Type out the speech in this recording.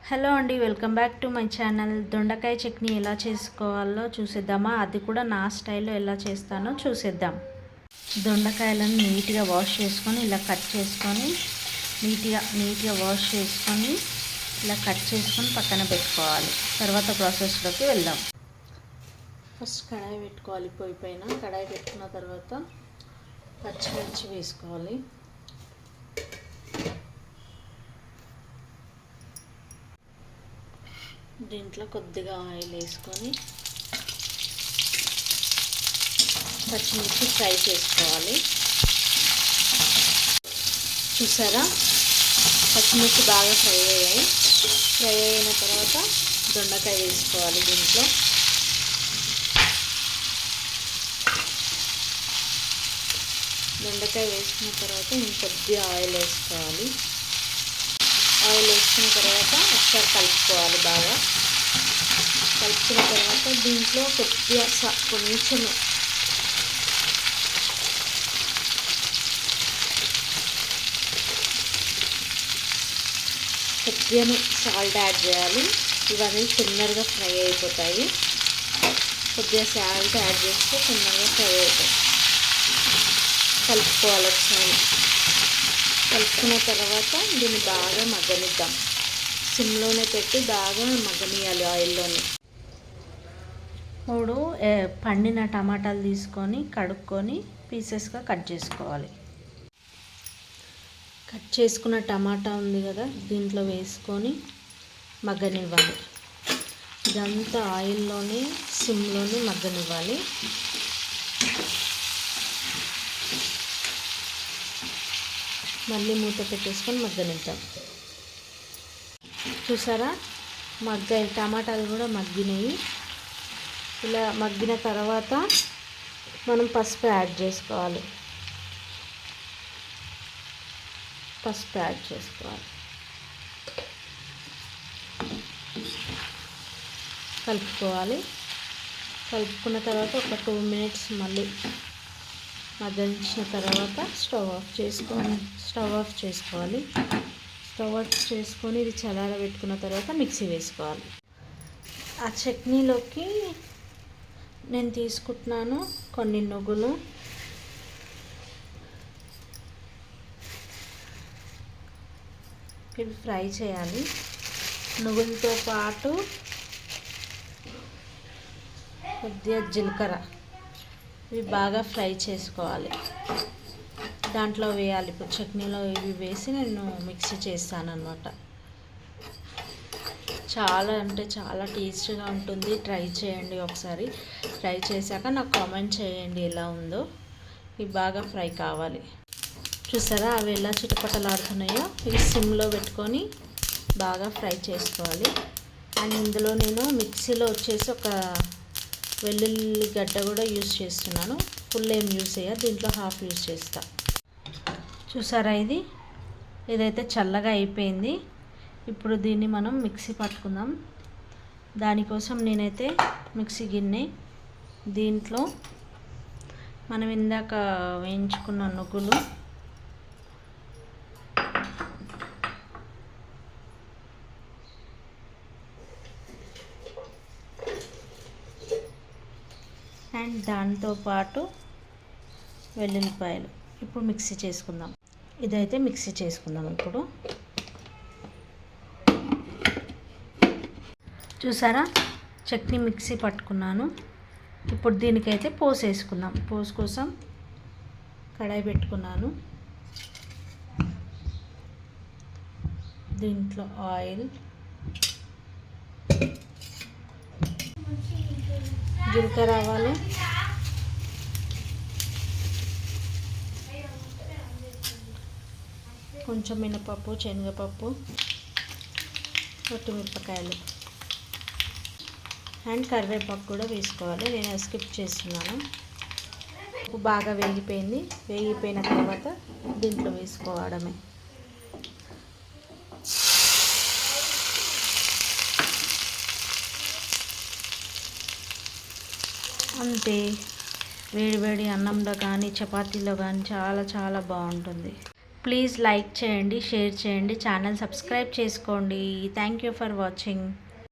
Hello అండి, welcome back to my channel. దొండకాయ చట్నీ ఎలా చేసుకోవాలో చూసేద్దామా? అది కూడా నా స్టైల్లో ఎలా చేస్తానో చూసేద్దాం. దొండకాయలను నీట్గా వాష్ చేసుకొని ఇలా కట్ చేసుకొని నీట్గా వాష్ చేసుకొని ఇలా కట్ చేసుకొని పక్కన పెట్టుకోవాలి. తర్వాత ప్రాసెస్లోకి వెళ్దాం. ఫస్ట్ కడాయి పెట్టుకోవాలి. పొయ్యి పైన కడాయి పెట్టుకున్న తర్వాత పచ్చిమిర్చి వేసుకోవాలి. దీంట్లో కొద్దిగా ఆయిల్ వేసుకొని పచ్చిమిర్చి ఫ్రై చేసుకోవాలి. చూసారా, పచ్చిమిర్చి బాగా ఫ్రై అయ్యాయి. ఫ్రై అయిన తర్వాత దొండకాయ వేసుకోవాలి. దీంట్లో దొండకాయ వేసుకున్న తర్వాత ఇంకొద్దిగా ఆయిల్ వేసుకోవాలి. ఆయిల్ వేసుకున్న తర్వాత ఒకసారి కలుపుకోవాలి. బాగా కలుపుకున్న తర్వాత దీంట్లో కొద్దిగా కొంచెం సాల్ట్ యాడ్ చేయాలి. ఇవన్నీ తొందరగా ఫ్రై అయిపోతాయి. కొద్దిగా సాల్ట్ యాడ్ చేస్తే తొందరగా ఫ్రై అవుతాయి. కలుపుకోవాలి. ఒకసారి కలుపుకున్న తర్వాత దీన్ని బాగా మగ్గనిద్దాం. సిమ్లోనే పెట్టి బాగా మగ్గనియాలి ఆయిల్లోనే. 3 పండిన టమాటాలు తీసుకొని కడుక్కొని పీసెస్గా కట్ చేసుకోవాలి. కట్ చేసుకున్న టమాటా ఉంది కదా, దీంట్లో వేసుకొని మగ్గనివ్వాలి. ఇదంతా ఆయిల్లోనే సిమ్లోనే మగ్గనివ్వాలి. మళ్ళీ మూత పెట్టేసుకొని మగ్గనిద్దాం. చూసారా, టమాటాలు కూడా మగ్గినాయి. ఇలా మగ్గిన తర్వాత మనం పసుపు యాడ్ చేసుకోవాలి. కలుపుకోవాలి. కలుపుకున్న తర్వాత ఒక 2 మినిట్స్ మళ్ళీ మగ్గించిన తర్వాత స్టవ్ ఆఫ్ చేసుకోవాలి. ఇది చల్లారబెట్టుకున్న తర్వాత మిక్సీ వేసుకోవాలి. ఆ చట్నీలోకి నేను తీసుకుంటున్నాను కొన్ని నువ్వులు, ఇవి ఫ్రై చేయాలి. నువ్వులతో పాటు కొద్దిగా జీలకర్ర, ఇవి బాగా ఫ్రై చేసుకోవాలి. దాంట్లో వేయాలి. ఇప్పుడు చట్నీలో ఇవి వేసి నేను మిక్సీ చేస్తాను అన్నమాట. చాలా అంటే చాలా టేస్ట్గా ఉంటుంది. ట్రై చేయండి ఒకసారి. ఫ్రై చేశాక నాకు కామెంట్ చేయండి ఎలా ఉందో. ఇవి బాగా ఫ్రై కావాలి. చూసారా, అవి ఎలా చిటపటలాడుతున్నాయో. ఇవి సిమ్లో పెట్టుకొని బాగా ఫ్రై చేసుకోవాలి. అండ్ ఇందులో నేను మిక్సీలో వచ్చేసి ఒక వెల్లుల్లి గడ్డ కూడా యూజ్ చేస్తున్నాను. ఫుల్ ఏం యూజ్ చేయ, దీంట్లో హాఫ్ యూజ్ చేస్తా. చూసారా, ఇదైతే చల్లగా అయిపోయింది. ఇప్పుడు దీన్ని మనం మిక్సీ పట్టుకుందాం. దానికోసం నేనైతే మిక్సీ గిన్నె, దీంట్లో మనం ఇందాక వేయించుకున్న నువ్వులు, అండ్ దాంతోపాటు వెల్లుల్లిపాయలు ఇప్పుడు మిక్సీ చేసుకుందాం. ఇదైతే మిక్సీ చేసుకుందాం. ఇప్పుడు చూసారా, చట్నీ మిక్సీ పట్టుకున్నాను. ఇప్పుడు దీనికైతే పోసు వేసుకుందాం. పోసు కోసం కడాయి పెట్టుకున్నాను. దీంట్లో ఆయిల్, జీలకర్ర, ఆవాలు, కొంచెం మినపప్పు, శనగపప్పు, మిరపకాయలు అండ్ కరివేపాకు కూడా వేసుకోవాలి. నేను స్కిప్ చేస్తున్నాను. బాగా వేగిపోయింది. వేగిపోయిన తర్వాత దీంట్లో వేసుకోవడమే. అంతే, వేడివేడి అన్నంలో కానీ చపాతీలో కానీ చాలా చాలా బాగుంటుంది. ప్లీజ్ లైక్ చేయండి, షేర్ చేయండి, ఛానల్ సబ్స్క్రైబ్ చేసుకోండి. Thank you for watching.